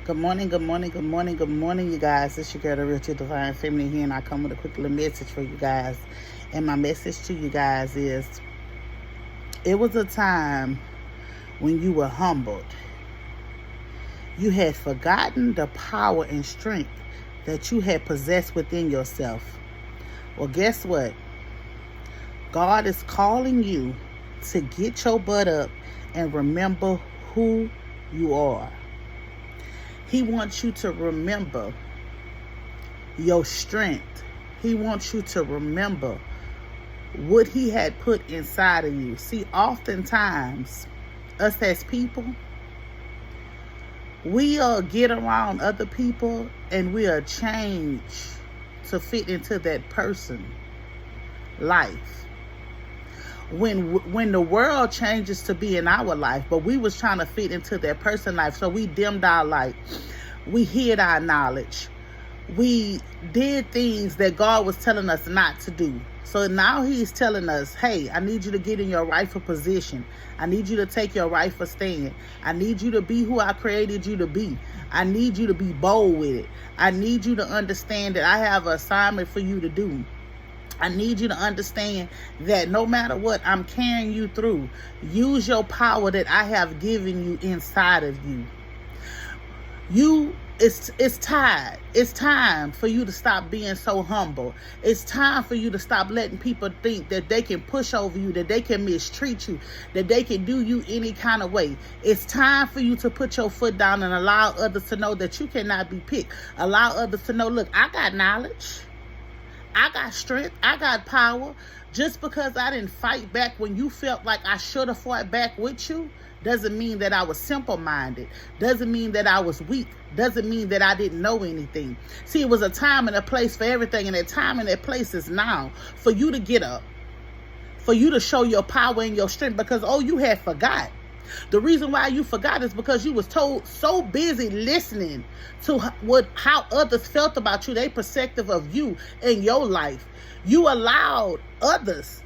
Good morning, good morning, good morning, good morning, you guys. It's your girl, the Real to Divine Feminine here, and I come with a quick little message for you guys. And my message to you guys is, it was a time when you were humbled. You had forgotten the power and strength that you had possessed within yourself. Well, guess what? God is calling you to get your butt up and remember who you are. He wants you to remember your strength. He wants you to remember what he had put inside of you. See, oftentimes, us as people, we'll get around other people and we'll change to fit into that person's life. When the world changes to be in our life, but we was trying to fit into that person's life, so we dimmed our light, we hid our knowledge, we did things that God was telling us not to do. So now he's telling us, hey, I need you to get in your rightful position. I need you to take your rightful stand. I need you to be who I created you to be. I need you to be bold with it. I need you to understand that I have an assignment for you to do. I need you to understand that no matter what, I'm carrying you through. Use your power that I have given you inside of you. It's time. It's time for you to stop being so humble. It's time for you to stop letting people think that they can push over you, that they can mistreat you, that they can do you any kind of way. It's time for you to put your foot down and allow others to know that you cannot be picked. Allow others to know, look, I got knowledge. I got strength. I got power. Just because I didn't fight back when you felt like I should have fought back with you doesn't mean that I was simple-minded. Doesn't mean that I was weak. Doesn't mean that I didn't know anything. See, it was a time and a place for everything, and that time and that place is now for you to get up, for you to show your power and your strength, because, you had forgot. The reason why you forgot is because you was so busy listening to how others felt about you, their perspective of you in your life. You allowed others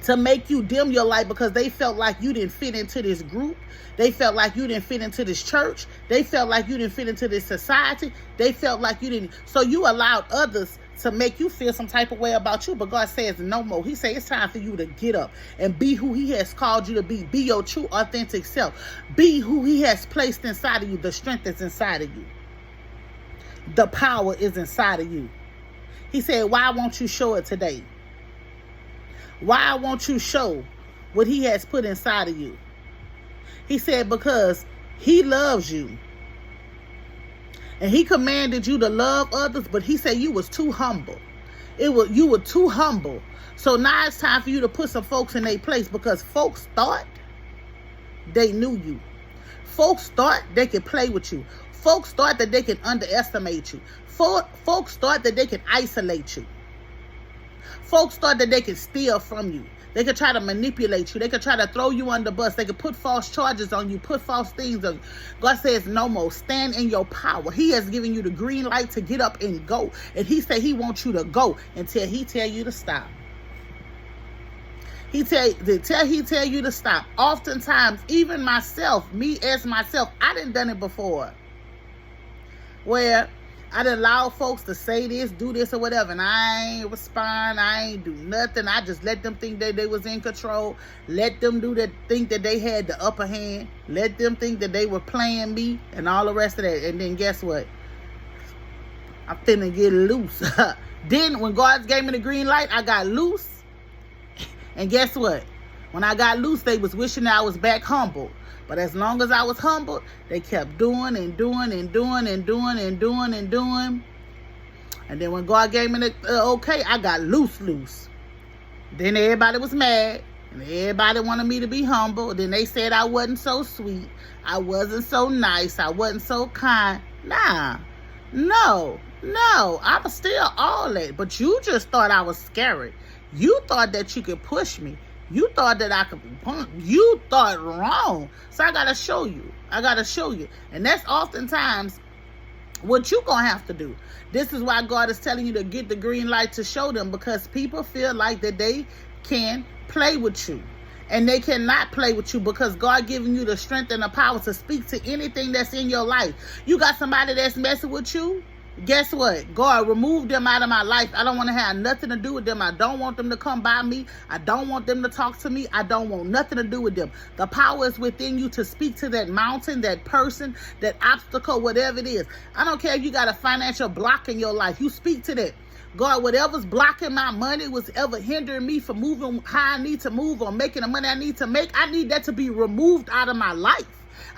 to make you dim your light because they felt like you didn't fit into this group. They felt like you didn't fit into this church. They felt like you didn't fit into this society. They felt like you didn't. So you allowed others to make you feel some type of way about you. But God says no more. He says it's time for you to get up and be who he has called you to be. Be your true, authentic self. Be who he has placed inside of you. The strength is inside of you. The power is inside of you. He said, why won't you show it today? Why won't you show what he has put inside of you? He said, because he loves you. And he commanded you to love others, but he said you was too humble. You were too humble. So now it's time for you to put some folks in their place, because folks thought they knew you. Folks thought they could play with you. Folks thought that they could underestimate you. Folks thought that they could isolate you. Folks thought that they could steal from you. They could try to manipulate you. They could try to throw you under the bus. They could put false charges on you, put false things on you. God says no more. Stand in your power. He has given you the green light to get up and go. And he said he wants you to go until he tell you to stop. He tell you to stop. Oftentimes, even myself, I done done it before. Where I done allow folks to say this, do this, or whatever, and I ain't respond. I ain't do nothing. I just let them think that they was in control. Let them think that they had the upper hand. Let them think that they were playing me and all the rest of that. And then guess what? I'm finna get loose. Then when God gave me the green light, I got loose. And guess what? When I got loose, they was wishing that I was back humble. But as long as I was humbled, they kept doing and doing and doing and doing and doing and doing. And then when God gave me the okay, I got loose. Then everybody was mad. And everybody wanted me to be humble. Then they said I wasn't so sweet. I wasn't so nice. I wasn't so kind. Nah. No. I was still all that. But you just thought I was scary. You thought that you could push me. You thought that I could be punked. You thought wrong. So I got to show you. And that's oftentimes what you going to have to do. This is why God is telling you to get the green light to show them, because people feel like that they can play with you. And they cannot play with you because God giving you the strength and the power to speak to anything that's in your life. You got somebody that's messing with you? Guess what? God, remove them out of my life. I don't want to have nothing to do with them. I don't want them to come by me. I don't want them to talk to me. I don't want nothing to do with them. The power is within you to speak to that mountain, that person, that obstacle, whatever it is. I don't care if you got a financial block in your life. You speak to that. God, whatever's blocking my money, was ever hindering me from moving how I need to move or making the money I need to make, I need that to be removed out of my life.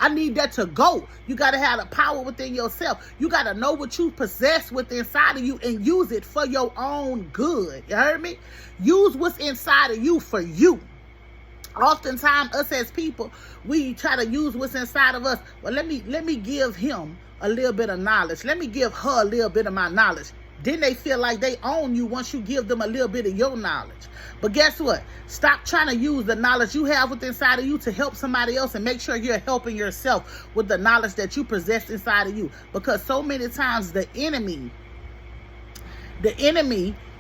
I need that to go. You got to have the power within yourself. You got to know what you possess within inside of you and use it for your own good. You heard me? Use what's inside of you for you. Oftentimes, us as people, we try to use what's inside of us. Well, let me give him a little bit of knowledge. Let me give her a little bit of my knowledge. Then they feel like they own you once you give them a little bit of your knowledge. But guess what? Stop trying to use the knowledge you have within inside of you to help somebody else, and make sure you're helping yourself with the knowledge that you possess inside of you. Because so many times the enemy,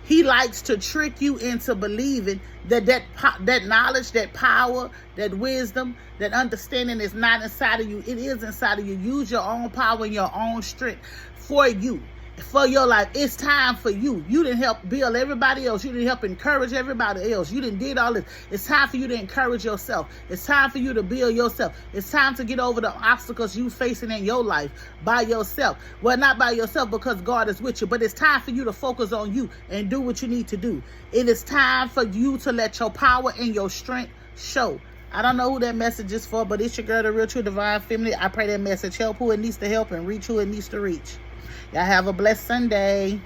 he likes to trick you into believing that knowledge, that power, that wisdom, that understanding is not inside of you. It is inside of you. Use your own power and your own strength for you. For your life. It's time for you. You didn't help build everybody else. You didn't help encourage everybody else. You didn't did all this. It's time for you to encourage yourself. It's time for you to build yourself. It's time to get over the obstacles you facing in your life by yourself. Well, not by yourself because God is with you, but it's time for you to focus on you and do what you need to do. It is time for you to let your power and your strength show. I don't know who that message is for, but it's your girl, the Real True Divine Feminine. I pray that message help who it needs to help and reach who it needs to reach. Y'all have a blessed Sunday.